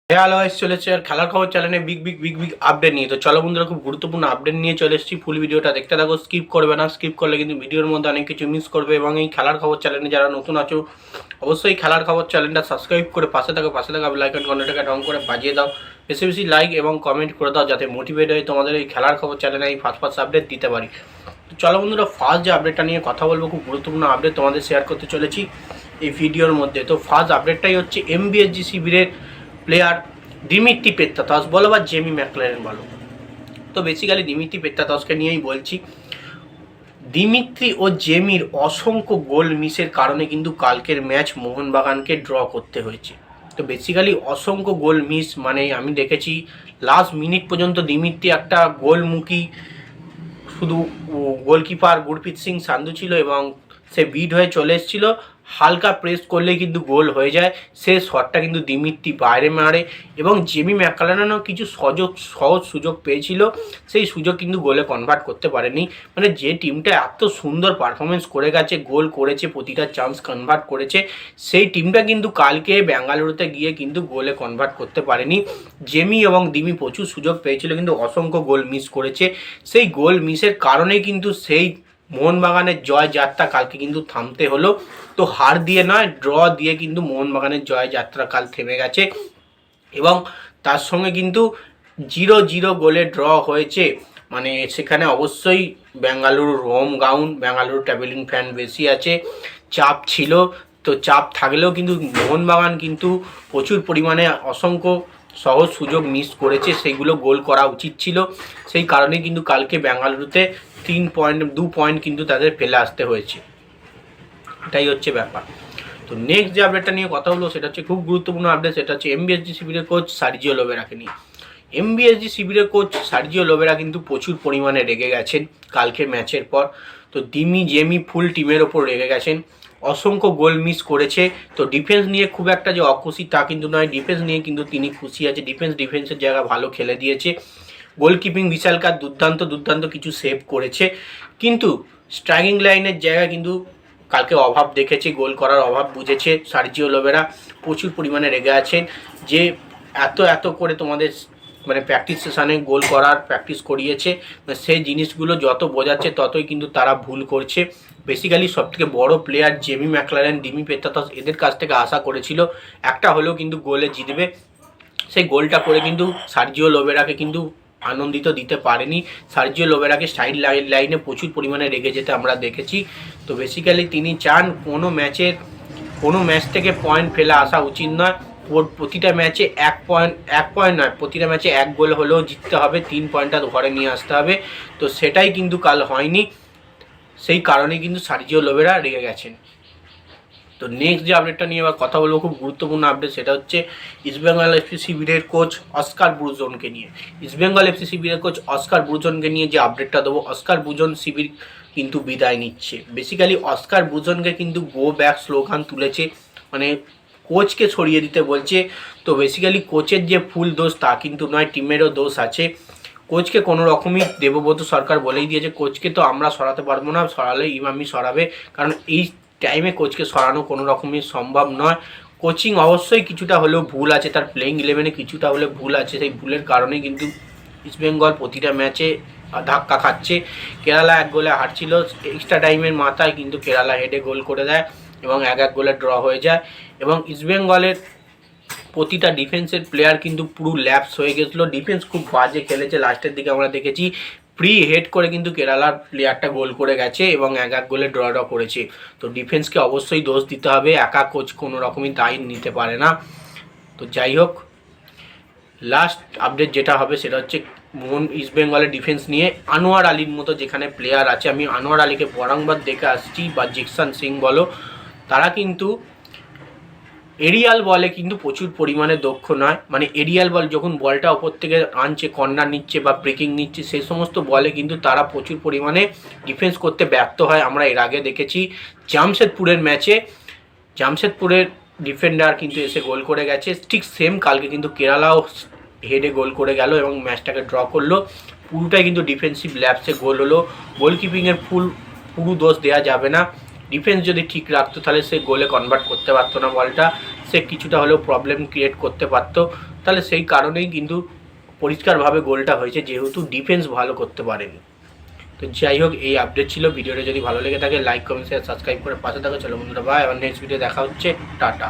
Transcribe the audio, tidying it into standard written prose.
Hello guys, চলে এসেছে আর খেলার খবর চ্যানেলে বিগ আপডেট নিয়ে। তো চলো বন্ধুরা, খুব গুরুত্বপূর্ণ আপডেট নিয়ে চলে এসেছি। ফুল ভিডিওটা দেখতে থাকো, স্কিপ করবে না। স্কিপ করলে কিন্তু ভিডিওর মধ্যে অনেক কিছু মিস করবে। এবং এই খেলার খবর চ্যানেলে যারা নতুন আছো, অবশ্যই খেলার খবর চ্যানেলটা সাবস্ক্রাইব করে পাশে থাকা বেল আইকন ঘন্টাটাকে ঢং করে বাজিয়ে দাও। বেশি বেশি লাইক এবং কমেন্ট করে দাও, যাতে মোটিভেট হয়ে তোমাদের এই খেলার খবর চ্যানেলে এই ফার্স্ট আপডেট দিতে পারি। তো চলো বন্ধুরা, ফার্স্ট যে আপডেটটা নিয়ে কথা বলবো, খুব গুরুত্বপূর্ণ আপডেট তোমাদের শেয়ার করতে চলেছি এই ভিডিওর মধ্যে। তো ফার্স্ট আপডেটটাই হচ্ছে এমবিএসজি শিবিরের প্লেয়ার দিমিত্রি পেত্রাতস বলো বা জেমি ম্যাকলারেন বলো। তো বেসিক্যালি দিমিত্রি পেত্রাতসকে নিয়েই বলছি। দিমিত্রি ও জেমির অসংখ্য গোল মিসের কারণে কিন্তু কালকের ম্যাচ মোহনবাগানকে ড্র করতে হয়েছে। তো বেসিক্যালি অসংখ্য গোল মিস মানে আমি দেখেছি লাস্ট মিনিট পর্যন্ত দিমিত্রি একটা গোলমুখী, শুধু গোলকিপার গুরপ্রীত সিং সান্ধু ছিল এবং সে বিট হয়ে চলে এসেছিল, হালকা প্রেস করলেই কিন্তু গোল হয়ে যায়। সে শটটা কিন্তু দিমিত্রি বাইরে মারে এবং জেমি ম্যাকলারেনও কিছু সহজ সুযোগ পেয়েছিল, সেই সুযোগ কিন্তু গোলে কনভার্ট করতে পারেনি। মানে যে টিমটা এত সুন্দর পারফরমেন্স করে গেছে, গোল করেছে, প্রতিটা চান্স কনভার্ট করেছে, সেই টিমটা কিন্তু কালকে বেঙ্গালুরুতে গিয়ে কিন্তু গোলে কনভার্ট করতে পারেনি। জেমি এবং দিমি প্রচুর সুযোগ পেয়েছিল কিন্তু অসংখ্য গোল মিস করেছে। সেই গোল মিসের কারণে কিন্তু সেই মোহনবাগানের জয় যাত্রা কালকে কিন্তু থামতে হলো। তো হার দিয়ে নয়, ড্র দিয়ে কিন্তু মোহনবাগানের জয় যাত্রা কাল থেমে গেছে এবং তার সঙ্গে কিন্তু 0-0 গোলে ড্র হয়েছে। মানে সেখানে অবশ্যই Bengaluru home ground, Bengaluru travelling fan বেশি আছে, চাপ ছিল। তো চাপ থাকলেও কিন্তু মোহনবাগান কিন্তু প্রচুর পরিমাণে অসংখ্য সহজ সুযোগ মিস করেছে, সেইগুলো গোল করা উচিত ছিল। সেই কারণে কিন্তু কালকে বেঙ্গালুরুতে 2 পয়েন্ট কিন্তু তাদের ফেলে আসতে হয়েছে। এটাই হচ্ছে ব্যাপার। তো নেক্সট যে আপডেটটা নিয়ে কথা হলো সেটা হচ্ছে খুব গুরুত্বপূর্ণ আপডেট, সেটা হচ্ছে এমবিএসজি শিবিরের কোচ সার্জিও লোবেরাকে নিয়ে। এমবিএসজি শিবিরের কোচ সার্জিও লোবেরা কিন্তু প্রচুর পরিমাণে রেগে গেছেন কালকে ম্যাচের পর। তো দিমি জেমি ফুল টিমের ওপর রেগে গেছেন, অসংখ্য গোল মিস করেছে। তো ডিফেন্স নিয়ে খুব একটা যে অখুশি তা কিন্তু নয়, ডিফেন্স নিয়ে কিন্তু তিনি খুশি আছে। ডিফেন্সের জায়গা ভালো খেলে দিয়েছে। গোলকিপিং বিশালকার দুর্দান্ত কিছু সেভ করেছে, কিন্তু স্ট্রাইকিং লাইনের জায়গা কিন্তু কালকে অভাব দেখেছে, গোল করার অভাব বুঝেছে সার্জিও লোবেরা। প্রচুর পরিমাণে রেগে আছেন যে এত করে তোমাদের মানে প্র্যাকটিস সেশানে গোল করার প্র্যাকটিস করিয়েছে, সেই জিনিসগুলো যত বোঝাচ্ছে ততই কিন্তু তারা ভুল করছে। বেসিক্যালি সবথেকে বড় player Jamie McLaren, Dimi Petratos এদের কাছ থেকে আশা করেছিল একটা হলেও কিন্তু গোলে জিতবে। সেই গোলটা করে কিন্তু সার্জিও লোবেরাকে কিন্তু আনন্দিত দিতে পারেনি। সার্জিও লোবেরাকে সাইড লাইনে প্রচুর পরিমাণে রেগে যেতে আমরা দেখেছি। তো বেসিক্যালি তিনি চান কোনো ম্যাচ থেকে পয়েন্ট ফেলে আসা উচিত নয়। প্রতিটা ম্যাচে এক পয়েন্ট নয়, প্রতিটা ম্যাচে 1 গোল হলেও জিততে হবে, 3 পয়েন্টটা ঘরে নিয়ে আসতে হবে। তো সেটাই কিন্তু কাল হয়নি, সেই কারণে কিন্তু সার্জিও লোবেরা রেগে গেছেন। তো নেক্সট যে আপডেটটা নিয়ে আবার কথা বলবো, খুব গুরুত্বপূর্ণ আপডেট, সেটা হচ্ছে ইস্টবেঙ্গল এফসি শিবিরের কোচ অস্কার ব্রুজনকে নিয়ে। ইস্টবেঙ্গল এফসি শিবিরের কোচ অস্কার ব্রুজনকে নিয়ে যে আপডেটটা দেবো, অস্কার ব্রুজন শিবির কিন্তু বিদায় নিচ্ছে। বেসিক্যালি অস্কার ব্রুজনকে কিন্তু গো ব্যাক স্লোগান তুলেছে, মানে কোচকে ছড়িয়ে দিতে বলছে। তো বেসিক্যালি কোচের যে ফুল দোষ তা কিন্তু নয়, টিমেরও দোষ আছে। কোচকে কোনো রকমই দেবব্রত সরকার বলেই দিয়েছে কোচকে তো আমরা সরাতে পারবো না, সরালে ইমামি সরাবে, কারণ এই টাইমে কোচকে সরানো কোনো রকমই সম্ভব নয়। কোচিং অবশ্যই কিছুটা হলেও ভুল আছে, তার প্লেইং 11-এ কিছুটা হলেও ভুল আছে। সেই ভুলের কারণে কিন্তু ইস্টবেঙ্গল প্রতিটা ম্যাচে ধাক্কা খাচ্ছে। কেরালা 1 গোলে হারছিল, এক্সট্রা টাইমের মাথায় কিন্তু কেরালা হেডে গোল করে দেয় এবং 1-1 গোলে ড্র হয়ে যায়। এবং ইস্টবেঙ্গলের প্রতিটা ডিফেন্সের প্লেয়ার কিন্তু পুরো ল্যাপস হয়ে গেছিলো, ডিফেন্স খুব বাজে খেলেছে। লাস্টের দিকে আমরা দেখেছি প্রি হেড করে কিন্তু কেরালার প্লেয়ারটা গোল করে গেছে এবং 1-1 গোলে ড্র করেছে। তো ডিফেন্সকে অবশ্যই দোষ দিতে হবে, একা কোচ কোনো রকমই দায়ী নিতে পারে না। তো যাই হোক, লাস্ট আপডেট যেটা হবে সেটা হচ্ছে ইস্টবেঙ্গলের ডিফেন্স নিয়ে। আনোয়ার আলীর মতো যেখানে প্লেয়ার আছে, আমি আনোয়ার আলীকে বরাংবার দেখে আসছি, বা জিকসান সিং বলো, তারা কিন্তু এরিয়াল বলে কিন্তু প্রচুর পরিমাণে দক্ষ নয়। মানে এরিয়াল বল যখন বলটা ওপর থেকে আনছে, কর্নার নিচ্ছে বা ব্রেকিং নিচ্ছে, সেই সমস্ত বলে কিন্তু তারা প্রচুর পরিমাণে ডিফেন্স করতে ব্যর্থ হয়। আমরা এর আগে দেখেছি জামশেদপুরের ম্যাচে, জামশেদপুরের ডিফেন্ডার কিন্তু এসে গোল করে গেছে। ঠিক সেম কালকে কিন্তু কেরালাও হেডে গোল করে গেল এবং ম্যাচটাকে ড্র করলো। পুরোটাই কিন্তু ডিফেন্সিভ ল্যাপসে গোল হলো। গোলকিপিংয়ের পুরো দোষ দেওয়া যাবে না, ডিফেন্স যদি ঠিক রাখতো তাহলে সে গোলে কনভার্ট করতে পারতো না বলটা, সে কিছুটা হলেও প্রবলেম ক্রিয়েট করতে পারতো। তাহলে সেই কারণেই কিন্তু পরিষ্কারভাবে গোলটা হয়েছে, যেহেতু ডিফেন্স ভালো করতে পারেনি। তো যাই হোক, এই আপডেট ছিল। ভিডিওটা যদি ভালো লেগে থাকে লাইক কমেন্ট শেয়ার সাবস্ক্রাইব করে পাশে থাকো। চলো বন্ধুরা, বাই, আবার নেক্সট ভিডিও দেখা হচ্ছে, টাটা।